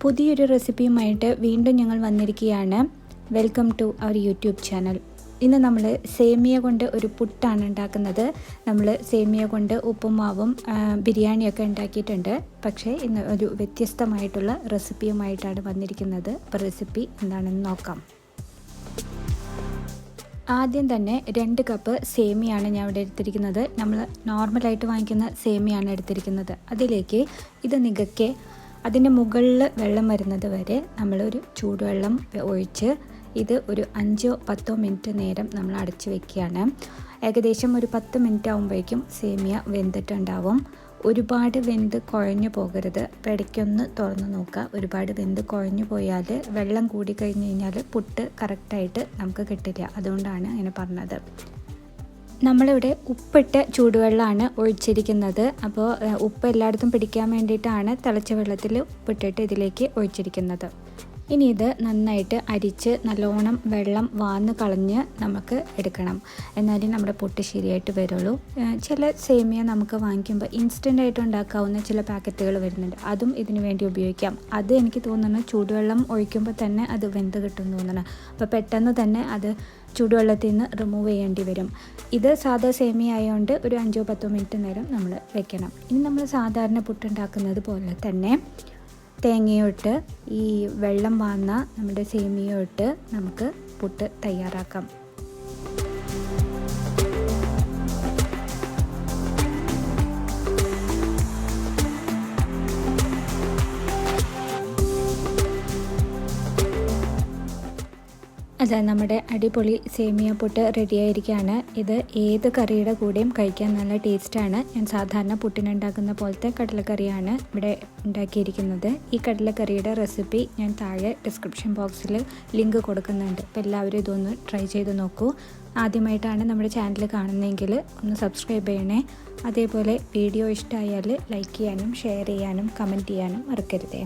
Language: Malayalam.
പുതിയൊരു റെസിപ്പിയുമായിട്ട് വീണ്ടും ഞങ്ങൾ വന്നിരിക്കുകയാണ്. Welcome to our YouTube channel. ഇന്ന് നമ്മൾ സേമിയ കൊണ്ട് ഒരു പുട്ടാണ് ഉണ്ടാക്കുന്നത്. നമ്മൾ സേമിയ കൊണ്ട് ഉപ്പുമാവും ബിരിയാണിയൊക്കെ ഉണ്ടാക്കിയിട്ടുണ്ട്. പക്ഷേ ഇന്ന് ഒരു വ്യത്യസ്തമായിട്ടുള്ള റെസിപ്പിയുമായിട്ടാണ് വന്നിരിക്കുന്നത്. അപ്പോൾ റെസിപ്പി എന്താണെന്ന് നോക്കാം. ആദ്യം തന്നെ 2 കപ്പ് സേമിയാണ് ഞാൻ ഇവിടെ എടുത്തിരിക്കുന്നത്. നമ്മൾ നോർമലായിട്ട് വാങ്ങിക്കുന്ന സേമിയാണ് എടുത്തിരിക്കുന്നത്. അതിലേക്ക് ഇത് നികക്കെ അതിൻ്റെ മുകളിൽ വെള്ളം വരുന്നത് വരെ നമ്മളൊരു ചൂടുവെള്ളം ഒഴിച്ച് ഇത് ഒരു 5-10 മിനിറ്റ് നേരം നമ്മൾ അടച്ചു വെക്കുകയാണ്. ഏകദേശം ഒരു 10 മിനിറ്റ് ആകുമ്പോഴേക്കും സേമിയ വെന്തിട്ടുണ്ടാവും. ഒരുപാട് വെന്ത് കുഴഞ്ഞു പോകരുത്. അപ്പോൾ ഇടയ്ക്കൊന്ന് തുറന്ന് നോക്കുക. ഒരുപാട് വെന്ത് കുഴഞ്ഞു പോയാൽ വെള്ളം കൂടി കഴിഞ്ഞ് കഴിഞ്ഞാൽ പുട്ട് കറക്റ്റായിട്ട് നമുക്ക് കിട്ടില്ല. അതുകൊണ്ടാണ് അങ്ങനെ പറഞ്ഞത്. നമ്മളിവിടെ ഉപ്പിട്ട ചൂടുവെള്ളമാണ് ഒഴിച്ചിരിക്കുന്നത്. അപ്പോൾ ഉപ്പ് എല്ലായിടത്തും പിടിക്കാൻ വേണ്ടിയിട്ടാണ് തിളച്ച വെള്ളത്തിൽ ഉപ്പിട്ടിട്ട് ഇതിലേക്ക് ഒഴിച്ചിരിക്കുന്നത്. ഇനി ഇത് നന്നായിട്ട് അരിച്ച് നല്ലോണം വെള്ളം വാന്ന് കളഞ്ഞ് നമുക്ക് എടുക്കണം. എന്നാലേ നമ്മുടെ പുട്ട് ശരിയായിട്ട് വരുള്ളൂ. ചില സേമിയ നമുക്ക് വാങ്ങിക്കുമ്പോൾ ഇൻസ്റ്റൻ്റായിട്ട് ഉണ്ടാക്കാവുന്ന ചില പാക്കറ്റുകൾ വരുന്നുണ്ട്. അതും ഇതിന് വേണ്ടി ഉപയോഗിക്കാം. അത് എനിക്ക് തോന്നുന്നു ചൂടുവെള്ളം ഒഴിക്കുമ്പോൾ തന്നെ അത് വെന്ത് കിട്ടും തോന്നുന്നു. അപ്പോൾ പെട്ടെന്ന് തന്നെ അത് ചൂടുവെള്ളത്തിൽ നിന്ന് റിമൂവ് ചെയ്യേണ്ടി വരും. ഇത് സാധാ സേമിയ ആയതുകൊണ്ട് ഒരു 5-10 മിനിറ്റ് നേരം നമ്മൾ വെക്കണം. ഇനി നമ്മൾ സാധാരണ പുട്ടുണ്ടാക്കുന്നത് പോലെ തന്നെ തേങ്ങയോട്ട് ഈ വെള്ളം വാർന്ന നമ്മുടെ സേമിയയോട്ട് നമുക്ക് പുട്ട് തയ്യാറാക്കാം. അതെ, നമ്മുടെ അടിപൊളി സേമിയ പുട്ട് റെഡിയായിരിക്കുകയാണ്. ഇത് ഏത് കറിയുടെ കൂടെയും കഴിക്കാൻ നല്ല ടേസ്റ്റാണ്. ഞാൻ സാധാരണ പുട്ടിനുണ്ടാക്കുന്ന പോലത്തെ കടലക്കറിയാണ് ഇവിടെ ഉണ്ടാക്കിയിരിക്കുന്നത്. ഈ കടലക്കറിയുടെ റെസിപ്പി ഞാൻ താഴെ ഡിസ്ക്രിപ്ഷൻ ബോക്സിൽ ലിങ്ക് കൊടുക്കുന്നുണ്ട്. അപ്പോൾ എല്ലാവരും ഇതൊന്ന് ട്രൈ ചെയ്ത് നോക്കൂ. ആദ്യമായിട്ടാണ് നമ്മുടെ ചാനൽ കാണുന്നതെങ്കിൽ ഒന്ന് സബ്സ്ക്രൈബ് ചെയ്യണേ. അതേപോലെ വീഡിയോ ഇഷ്ടമായാൽ ലൈക്ക് ചെയ്യാനും ഷെയർ ചെയ്യാനും കമൻറ്റ് ചെയ്യാനും മറക്കരുതേ.